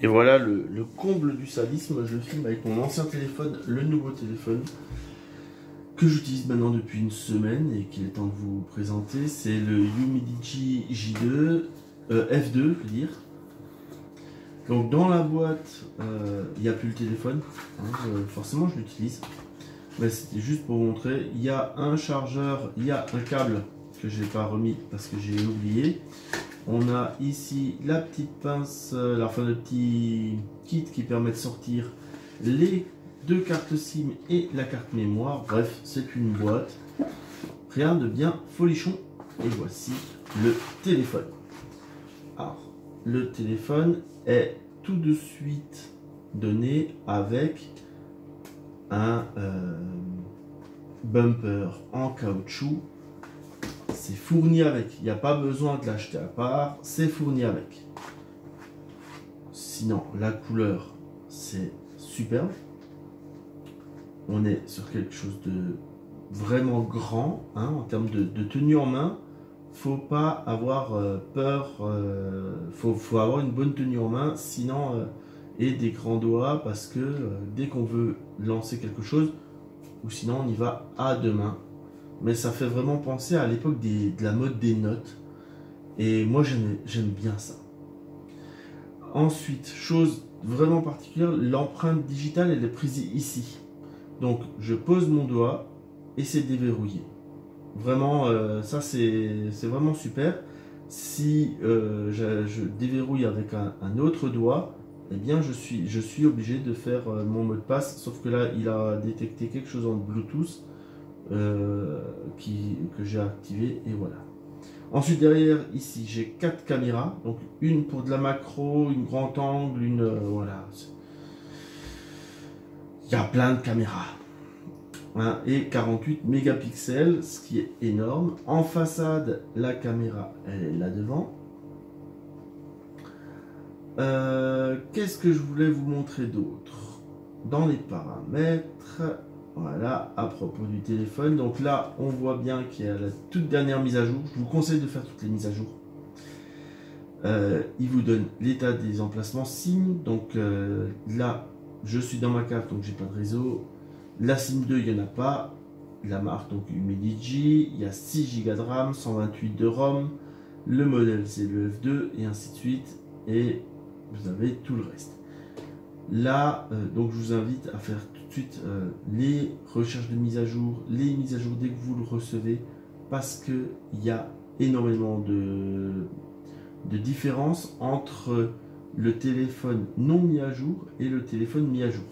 Et voilà le comble du sadisme, je filme avec mon ancien téléphone, le nouveau téléphone que j'utilise maintenant depuis une semaine et qu'il est temps de vous présenter. C'est le Humidigi J2, F2 je veux dire. Donc dans la boîte, il n'y a plus le téléphone, hein, forcément je l'utilise. Mais c'était juste pour vous montrer, il y a un chargeur, il y a un câble que j'ai pas remis parce que j'ai oublié. On a ici la petite pince, enfin le petit kit qui permet de sortir les deux cartes SIM et la carte mémoire. Bref, c'est une boîte. Rien de bien folichon. Et voici le téléphone. Alors, le téléphone est tout de suite donné avec un bumper en caoutchouc. C'est fourni avec, il n'y a pas besoin de l'acheter à part, c'est fourni avec. Sinon, la couleur, c'est superbe. On est sur quelque chose de vraiment grand, hein, en termes de tenue en main. Faut pas avoir peur, faut avoir une bonne tenue en main, sinon, et des grands doigts, parce que dès qu'on veut lancer quelque chose, ou sinon on y va à deux mains. Mais ça fait vraiment penser à l'époque de la mode des notes. Et moi, j'aime bien ça. Ensuite, chose vraiment particulière, l'empreinte digitale, elle est prise ici. Donc, je pose mon doigt et c'est déverrouillé. Vraiment, ça, c'est vraiment super. Si je déverrouille avec un autre doigt, eh bien, je suis obligé de faire mon mot de passe. Sauf que là, il a détecté quelque chose en Bluetooth. Que j'ai activé et voilà. Ensuite derrière ici j'ai 4 caméras, donc une pour de la macro, une grand angle, une voilà. Il y a plein de caméras, hein, et 48 mégapixels, ce qui est énorme. En façade, la caméra elle est là devant. Qu'est-ce que je voulais vous montrer d'autre dans les paramètres? Voilà, à propos du téléphone. Donc là, on voit bien qu'il y a la toute dernière mise à jour. Je vous conseille de faire toutes les mises à jour. Il vous donne l'état des emplacements SIM. Donc là, je suis dans ma cave, donc j'ai pas de réseau. La SIM 2, il n'y en a pas. La marque, donc Humidigi. Il y a 6 Go de RAM, 128 de ROM. Le modèle, c'est le F2, et ainsi de suite. Et vous avez tout le reste. Là, donc je vous invite à faire tout de suite les recherches de mise à jour, les mises à jour dès que vous le recevez, parce qu'il y a énormément de différence entre le téléphone non mis à jour et le téléphone mis à jour.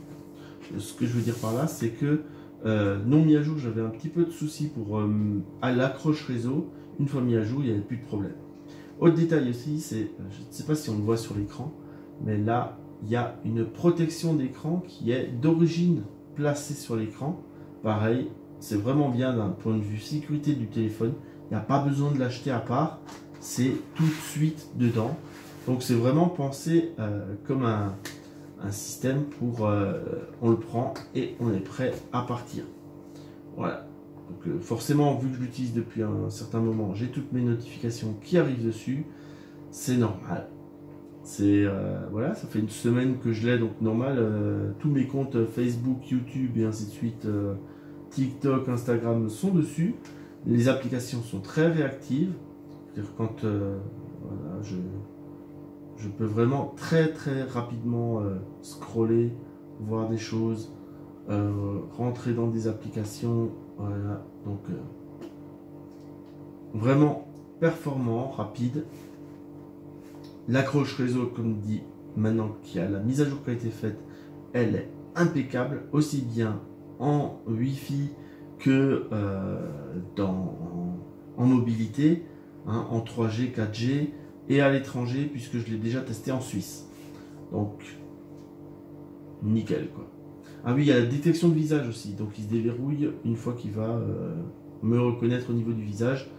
Ce que je veux dire par là, c'est que non mis à jour, j'avais un petit peu de soucis pour à l'accroche réseau. Une fois mis à jour, il n'y avait plus de problème. Autre détail aussi, c'est, je ne sais pas si on le voit sur l'écran, mais là, il y a une protection d'écran qui est d'origine placée sur l'écran. Pareil, c'est vraiment bien d'un point de vue sécurité du téléphone. Il n'y a pas besoin de l'acheter à part. C'est tout de suite dedans. Donc c'est vraiment pensé comme un système pour... on le prend et on est prêt à partir. Voilà. Donc forcément, vu que je l'utilise depuis un certain moment, j'ai toutes mes notifications qui arrivent dessus. C'est normal. C'est voilà, ça fait une semaine que je l'ai, donc normal, tous mes comptes Facebook, YouTube et ainsi de suite, TikTok, Instagram sont dessus. Les applications sont très réactives. C'est-à-dire quand voilà, je peux vraiment très rapidement scroller, voir des choses, rentrer dans des applications, voilà, donc vraiment performant, rapide. L'accroche réseau, comme dit maintenant qu'il y a la mise à jour qui a été faite, elle est impeccable, aussi bien en Wi-Fi que en mobilité, hein, en 3G, 4G et à l'étranger, puisque je l'ai déjà testé en Suisse. Donc, nickel quoi. Ah oui, il y a la détection de visage aussi, donc il se déverrouille une fois qu'il va me reconnaître au niveau du visage.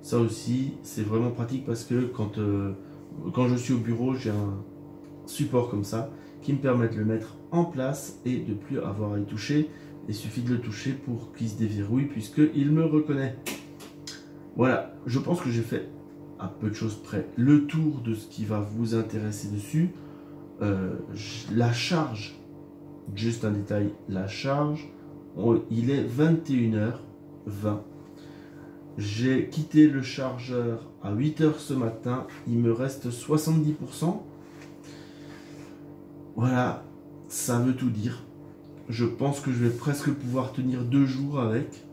Ça aussi, c'est vraiment pratique parce que quand je suis au bureau, j'ai un support comme ça qui me permet de le mettre en place et de plus avoir à y toucher. Il suffit de le toucher pour qu'il se déverrouille puisqu'il me reconnaît. Voilà, je pense que j'ai fait à peu de choses près le tour de ce qui va vous intéresser dessus. la charge, juste un détail, la charge, il est 21h20. J'ai quitté le chargeur à 8h ce matin, il me reste 70%. Voilà, ça veut tout dire. Je pense que je vais presque pouvoir tenir 2 jours avec.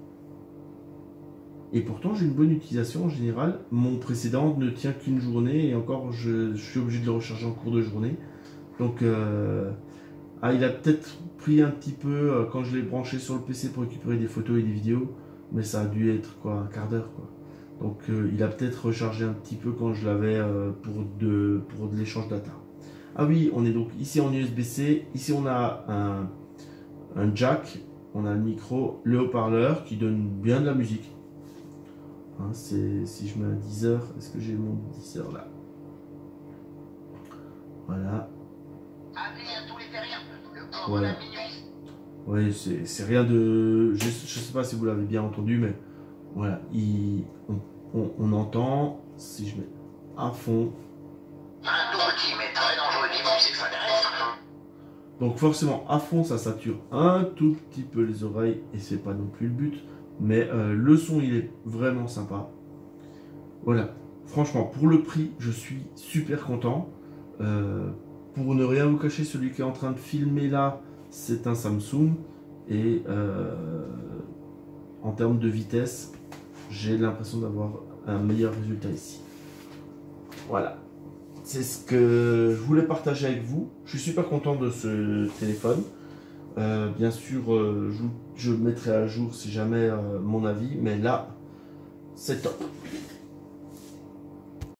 Et pourtant, j'ai une bonne utilisation en général. Mon précédent ne tient qu'une journée et encore, je suis obligé de le recharger en cours de journée. Donc, il a peut-être pris un petit peu quand je l'ai branché sur le PC pour récupérer des photos et des vidéos. Mais ça a dû être quoi, un quart d'heure quoi. Donc, il a peut-être rechargé un petit peu quand je l'avais pour de l'échange data. Ah oui, on est donc ici en USB-C. Ici, on a un jack. On a le micro, le haut-parleur qui donne bien de la musique. Hein, si je mets un 10 heures, est-ce que j'ai mon 10 heures là? Voilà. Voilà. Oui, c'est rien de... Je sais pas si vous l'avez bien entendu, mais voilà. On entend, si je mets à fond. Un outil mais très dangereux niveau extraterrestre. Donc forcément, à fond, ça sature un tout petit peu les oreilles, et c'est pas non plus le but. Mais le son, il est vraiment sympa. Voilà. Franchement, pour le prix, je suis super content. Pour ne rien vous cacher, celui qui est en train de filmer là, c'est un Samsung. Et en termes de vitesse, j'ai l'impression d'avoir un meilleur résultat ici. Voilà. C'est ce que je voulais partager avec vous. Je suis super content de ce téléphone. Bien sûr, je mettrai à jour si jamais mon avis. Mais là, c'est top.